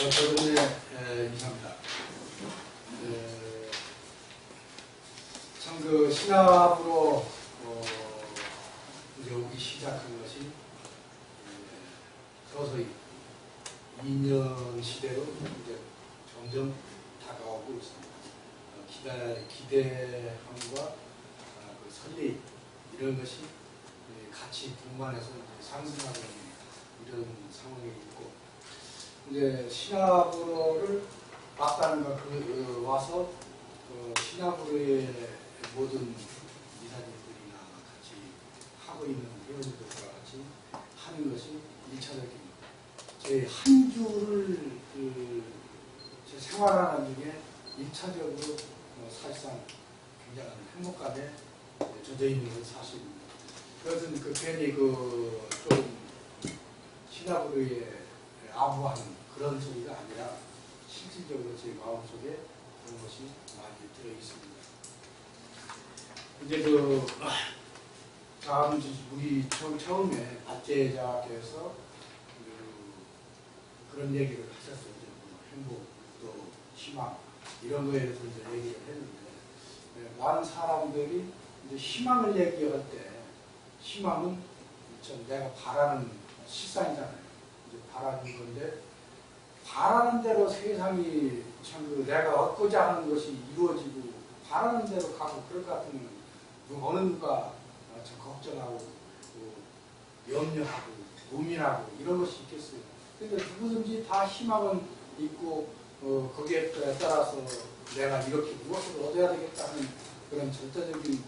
저번에 이상입니다. 참 그 신압으로 이제 오기 시작한 것이 서서히 2년 시대로 이제 점점 다가오고 있습니다. 기대함과 그 설레임 이런 것이 같이 동반해서 상승하고 있는 이런 상황이 있고, 이제 신압으로를 왔다는 것, 와서 신압으로의 모든 이사님들이나 같이 하고 있는 회원들과 같이 하는 것이 1차적입니다. 제 한 주를 제 생활하는 중에 1차적으로 사실상 굉장한 행복감에 젖어 있는 건 사실입니다. 그것은 괜히 좀 신압으로의 아부하는 그런 소리가 아니라 실질적으로 제 마음속에 그런 것이 많이 들어 있습니다. 이제 다음 우리 처음에 박제자께서 그런 얘기를 하셨어요. 행복, 또 희망 이런 거에 대해서 이제 얘기를 했는데, 많은 사람들이 이제 희망을 얘기할 때 희망은 내가 바라는 실상이잖아요. 이제 바라는 건데, 바라는 대로 세상이 참 내가 얻고자 하는 것이 이루어지고 바라는 대로 가고 그럴 것 같으면 어느 누가 참 걱정하고 염려하고 고민하고 이런 것이 있겠어요. 그런데 누구든지 다 희망은 있고 거기에 따라서 내가 이렇게 무엇을 얻어야 되겠다는 그런 절대적인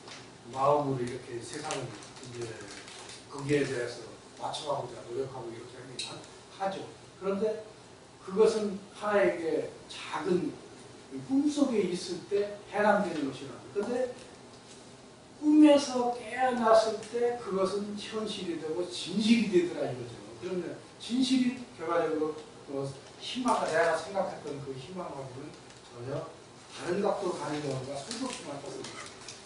마음으로 이렇게 세상을 이제 거기에 대해서 맞춰가고자 노력하고 이렇게 하죠. 그런데 그것은 하나에게 작은 꿈속에 있을 때 해당되는 것이라고. 그런데 꿈에서 깨어났을 때 그것은 현실이 되고 진실이 되더라 이거죠. 그러면 진실이 결과적으로 희망을 내가 생각했던 그 희망하고는 전혀 다른 각도로 가는 경우가 수없이 많습니다.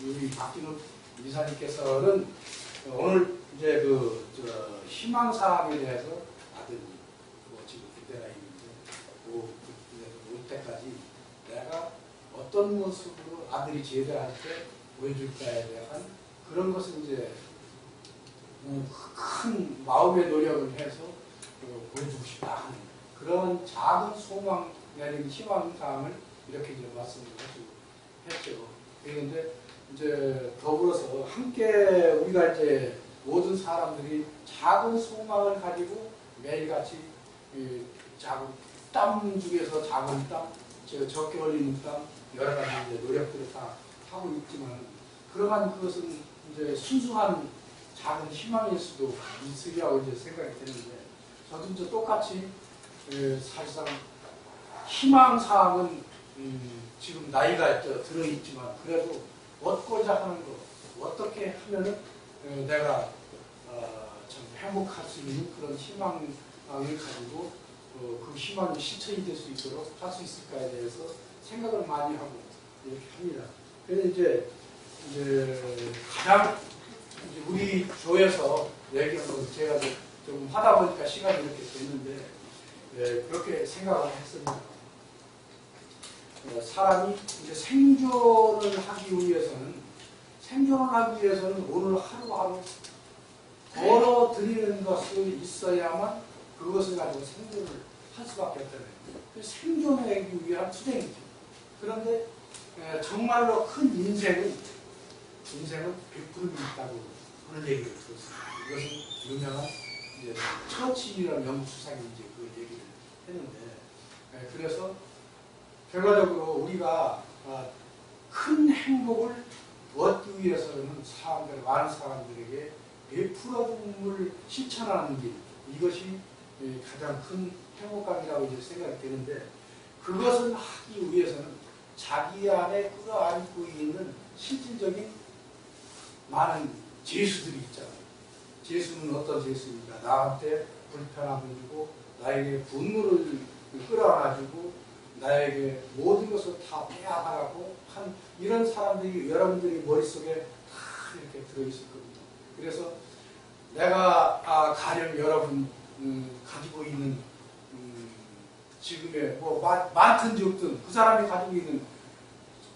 우리 박진욱 이사님께서는 오늘 이제 희망사항에 대해서 아들이 지금 그때가 있는데 올 때까지 내가 어떤 모습으로 아들이 제대할 때 보여줄까에 대한 그런 것을 이제 큰 마음의 노력을 해서 보여주고 싶다 하는 그런 작은 소망 내지는 희망사항을 이렇게 이제 말씀을 했죠. 그런데 이제 더불어서 함께 우리가 이제 모든 사람들이 작은 소망을 가지고 매일같이 작은 땀 중에서 작은 땀, 적게 걸리는 땀, 여러 가지 이제 노력들을 다 하고 있지만, 그러한 그것은 이제 순수한 작은 희망일 수도 있으리라고 이제 생각이 되는데, 저도 이제 똑같이 사실상 희망사항은 지금 나이가 들어있지만 그래도 얻고자 하는 것, 어떻게 하면은 내가 참 행복할 수 있는 그런 희망을 가지고 그 희망이 실천이 될 수 있도록 할 수 있을까에 대해서 생각을 많이 하고 이렇게 합니다. 그래서 이제 가장 우리 교회에서 얘기하는 거 제가 좀 하다 보니까 시간이 이렇게 됐는데, 그렇게 생각을 했습니다. 사람이 이제 생존을 하기 위해서는 오늘 하루하루 벌어들이는 것이 있어야만 그것을 가지고 생존을 할 수밖에 없다는 거예요. 생존하기 위한 투쟁이죠. 그런데 정말로 큰 인생은 100%이 있다고 하는 얘기를 들었습니다. 이것은 유명한 이제 처칠이라는 영국 수상이 이제 그 얘기를 했는데, 그래서 결과적으로 우리가 큰 행복을 얻기 위해서는 많은 사람들에게 베풀어줌을 실천하는 길, 이것이 가장 큰 행복감이라고 이제 생각이 되는데, 그것을 하기 위해서는 자기 안에 끌어안고 있는 실질적인 많은 죄수들이 있잖아요. 죄수는 어떤 죄수입니까? 나한테 불편함을 주고 나에게 분노를 끌어안아주고 나에게 모든 것을 다 빼앗아가고 한 이런 사람들이 여러분들이 머릿속에 다 이렇게 들어있을 겁니다. 그래서 내가 가령 여러분 가지고 있는 지금의 뭐 많든지 없든 그 사람이 가지고 있는,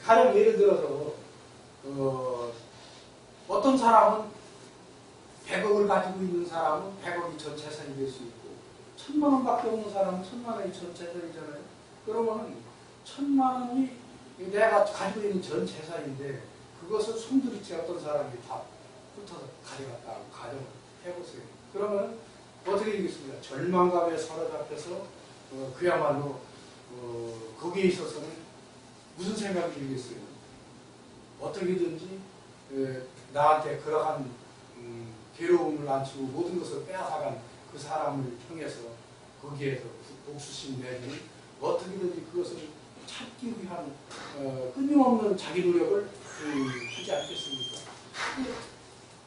가령 예를 들어서 어떤 사람은 100억을 가지고 있는 사람은 100억이 전 재산이 될 수 있고 1000만 원밖에 없는 사람은 1000만 원이 전 재산이잖아요. 그러면은 1000만 원이 내가 가지고 있는 전 재산인데 그것을 손들이치 어떤 사람이 다 훑어서 가져갔다고 가정을 해보세요. 그러면 어떻게 되겠습니까? 절망감에 사로잡혀서 그야말로 거기에 있어서는 무슨 생각이 들겠어요? 어떻게든지 나한테 그러한 괴로움을 안치고 모든 것을 빼앗아간 그 사람을 향해서 거기에서 복수심 내지는 어떻게든지 그것을 찾기 위한 끊임없는 자기 노력을 하지 않겠습니까?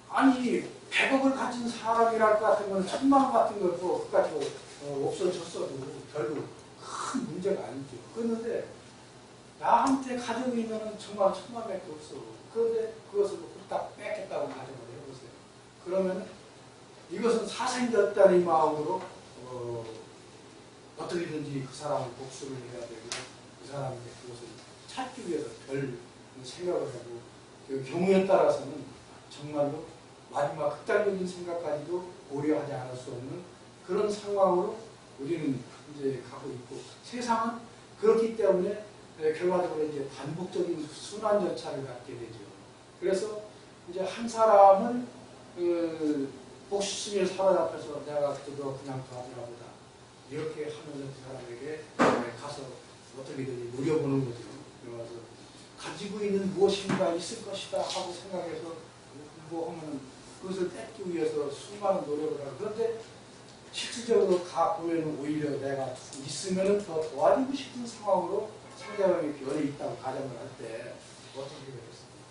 아니 100억을 가진 사람이랄 것 같은 건 1000만 원 같은 걸 뭐 그까지 없어졌어도 별로 큰 문제가 아니죠. 그런데 나한테 가지고 있는 정말 1000만원밖에 없어. 그런데 그것을 딱 뺏겠다고 가정을 해보세요. 그러면 이것은 사생겼다는 마음으로 어떻게든지 그 사람을 복수를 해야 되고 그 사람에게 그것을 찾기 위해서 별 생각을 하고 그 경우에 따라서는 정말로 마지막 극단적인 생각까지도 고려하지 않을 수 없는 그런 상황으로 우리는 이제 가고 있고 세상은 그렇기 때문에 결과적으로 이제 반복적인 순환 절차를 갖게 되죠. 그래서 이제 한 사람은 복수심에 사로잡혀서 내가 그거 그냥 놔두라 보다 이렇게 하면서 그 사람에게 가서 어떻게든 노려보는 거죠. 그래서 가지고 있는 무엇인가 있을 것이다 하고 생각해서 공부하면 그것을 뺏기 위해서 수많은 노력을 하고 그런데 실질적으로 가보면 오히려 내가 있으면 더 도와주고 싶은 상황으로 상대방의 변이 있다고 가정을 할 때 어떻게 되겠습니까?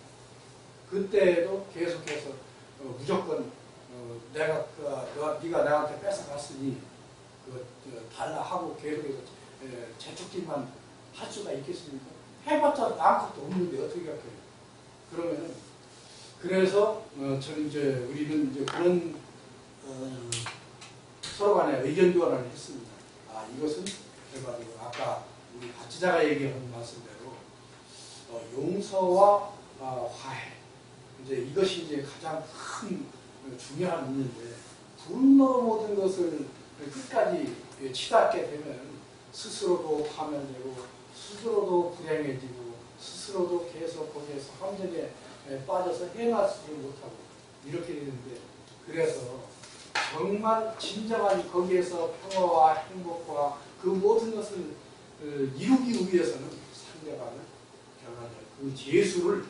그때도 계속해서 무조건 내가 네가 나한테 뺏어갔으니 달라 하고 계속해서 재촉질만 할 수가 있겠습니까? 해봤자 아무것도 없는데 어떻게 할까요? 그러면은 그래서 저는 이제 우리는 이제 그런 서로 간에 의견 교환을 했습니다. 아 이것은 결과적으로 아까 우리 박 지자가 얘기한 말씀대로 용서와 화해 이제 이것이 이제 가장 큰 중요한 의미인데 분노로 모든 것을 끝까지 치닫게 되면 스스로도 파멸되고 스스로도 불행해지고 스스로도 계속 거기에서 함정에 빠져서 헤어나지를 못하고 이렇게 되는데 그래서 정말 진정한 거기에서 평화와 행복과 그 모든 것을 이루기 위해서는 상대방을 결과적으로 그 재수를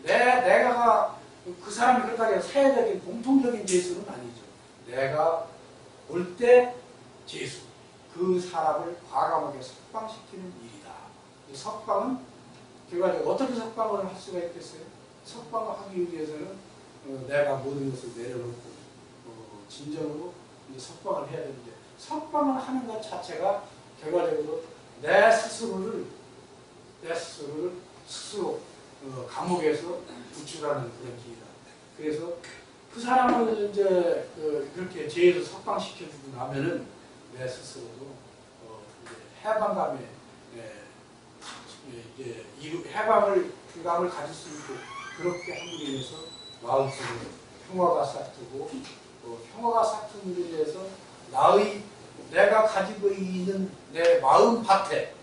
내가 그 사람이 그렇다고 해서 사회적인 공통적인 재수는 아니죠. 내가 올 때 재수 그 사람을 과감하게 석방시키는 일이다. 이 석방은 결과적으로 어떻게 석방을 할 수가 있겠어요? 석방을 하기 위해서는 내가 모든 것을 내려놓고 진정으로 이제 석방을 해야 되는데 석방을 하는 것 자체가 결과적으로 내 스스로를 스스로 감옥에서 구출하는 그런 길이다. 그래서 그 사람을 이제 그렇게 죄에서 석방시켜주고 나면은 내 스스로도 이제 해방감에 해방감을 가질 수 있고 그렇게 함으로 인해서 마음속에 평화가 싹트고 평화가 싹트는 데 인해서 내가 가지고 있는 내 마음 밭에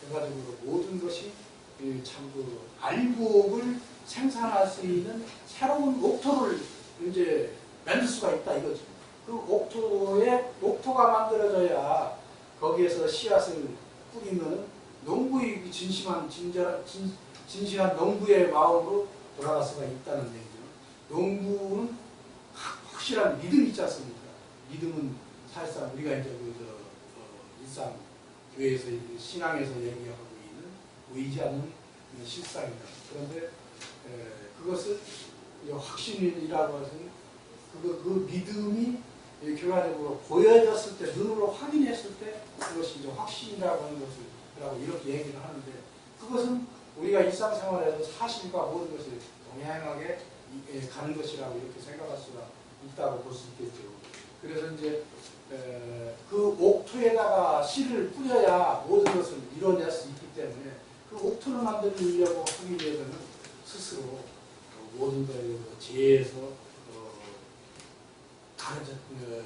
결과적으로 모든 것이 참그 알곡을 생산할 수 있는 새로운 옥토를 이제 만들 수가 있다 이거죠. 그 옥토가 만들어져야 거기에서 씨앗을 뿌리면 농부의 진실한 농부의 마음으로 돌아갈 수가 있다는 얘기죠. 농부는 확실한 믿음이 있지 않습니까? 믿음은 사실상 우리가 이제 일상 교회에서 신앙에서 얘기하고 있는 보이지 않는 실상이다. 그런데 그것을 확신이라고 해서는 그 믿음이 결과적으로 보여졌을 때 눈으로 확인했을 때 그것이 이제 확신이라고 하는 것이라고 이렇게 얘기를 하는데 그것은 우리가 일상생활에서 사실과 모든 것을 동행하게 가는 것이라고 이렇게 생각할 수가 있다고 볼 수 있겠죠. 그래서 이제 그 그 옥토에다가 씨를 뿌려야 모든 것을 이뤄낼 수 있기 때문에 그 옥토를 만들려고 하기 위해서는 스스로 모든 것에 죄에서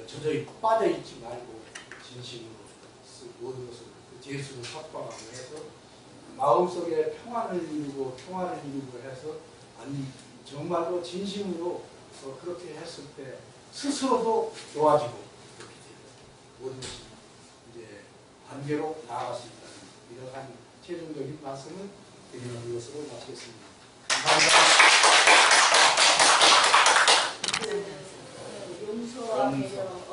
저저히 빠져있지 말고 진심으로 모든 것을 예수를 확보하고 해서 마음속에 평안을 이루고 해서 아니 정말로 진심으로 그렇게 했을 때 스스로도 좋아지고 그렇게 돼요. 모든 것이 이제 관계로 나아갈 수 있다는 이러한 최종적인 말씀을 드리는 것으로 마치겠습니다. 감사합니다. 용서와 배려